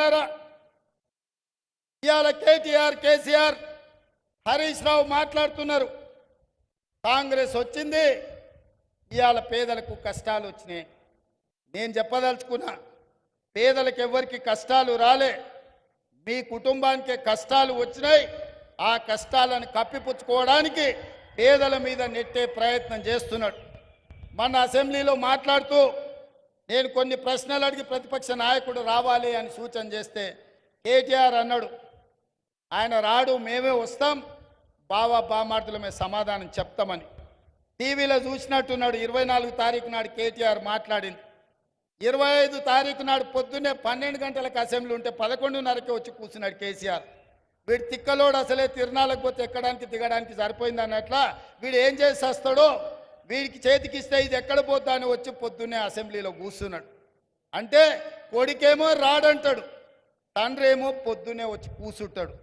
మిత్రులారా, ఇవాళ కేటీఆర్, కేసీఆర్, హరీష్ రావు మాట్లాడుతున్నారు. కాంగ్రెస్ వచ్చింది, ఇవాళ పేదలకు కష్టాలు వచ్చినాయి. నేను చెప్పదలుచుకున్నా, పేదలకు ఎవరికి కష్టాలు రాలే, మీ కుటుంబానికే కష్టాలు వచ్చినాయి. ఆ కష్టాలను కప్పిపుచ్చుకోవడానికి పేదల మీద నెట్టే ప్రయత్నం చేస్తున్నాడు. మన అసెంబ్లీలో మాట్లాడుతూ నేను కొన్ని ప్రశ్నలు అడిగి ప్రతిపక్ష నాయకుడు రావాలి అని సూచన చేస్తే కేటీఆర్ అన్నాడు, ఆయన రాడు, మేమే వస్తాం, బావా బామార్దులమే సమాధానం చెప్తామని. టీవీలో చూసినట్టున్నాడు. 24 తారీఖు నాడు కేటీఆర్ మాట్లాడింది. 25 తారీఖు నాడు పొద్దున్నే 12 గంటలకు అసెంబ్లీ ఉంటే 11:30కి వచ్చి కూర్చున్నాడు కేసీఆర్. వీడు తిక్కలోడు, అసలే తిరణాలకు పోతే ఎక్కడానికి దిగడానికి సరిపోయింది అన్నట్ల వీడు ఏం చేసి వస్తాడో, వీడికి చేతికిస్తే ఇది ఎక్కడ పోద్దా అని వచ్చి పొద్దున్నే అసెంబ్లీలో కూర్చున్నాడు. అంటే కొడుకేమో రాడంటాడు, తండ్రి ఏమో పొద్దున్నే వచ్చి కూర్చుంటాడు.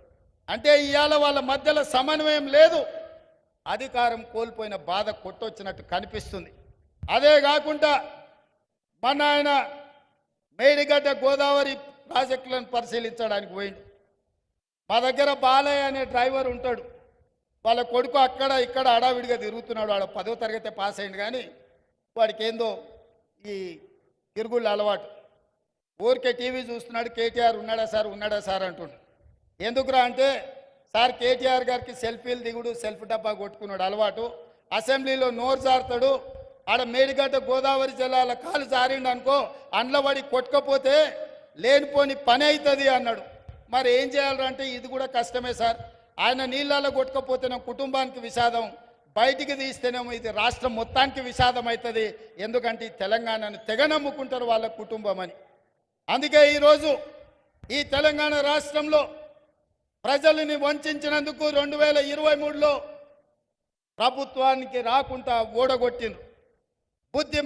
అంటే ఇవాళ వాళ్ళ మధ్యలో సమన్వయం లేదు. అధికారం కోల్పోయిన బాధ కొట్టొచ్చినట్టు కనిపిస్తుంది. అదే కాకుండా మన ఆయన మేడిగడ్డ గోదావరి ప్రాజెక్టులను పరిశీలించడానికి పోయిండు. మా దగ్గర బాలయ్య అనే డ్రైవర్ ఉంటాడు. వాళ్ళ కొడుకు అక్కడ ఇక్కడ హడావిడిగా తిరుగుతున్నాడు. వాడు 10వ తరగతి పాస్ అయింది, కానీ వాడికి ఏందో ఈ తిరుగుళ్ళు అలవాటు. ఊరికే టీవీ చూస్తున్నాడు. కేటీఆర్ ఉన్నాడా సార్ అంటుండు. ఎందుకురా అంటే, సార్ కేటీఆర్ గారికి సెల్ఫీలు దిగుడు, సెల్ఫ్ డబ్బా కొట్టుకున్నాడు అలవాటు. అసెంబ్లీలో నోరు జారుతాడు. ఆడ మేడిగడ్డ గోదావరి జిల్లాల కాలు జారిండు అనుకో, అండ్లబడి కొట్టుకపోతే లేనిపోని పని అవుతుంది అన్నాడు. మరి ఏం చేయాలంటే ఇది కూడా కష్టమే సార్. ఆయన నీళ్ళలో కొట్టుకపోతేనే కుటుంబానికి విషాదం, బయటికి తీస్తేనేమో ఇది రాష్ట్రం మొత్తానికి విషాదం అవుతుంది. ఎందుకంటే ఈ తెలంగాణను తెగ నమ్ముకుంటారు వాళ్ళ కుటుంబం అని. అందుకే ఈరోజు ఈ తెలంగాణ రాష్ట్రంలో ప్రజల్ని వంచినందుకు 2023లో ప్రభుత్వానికి రాకుండా ఓడగొట్టిండ్రు. బుద్ధి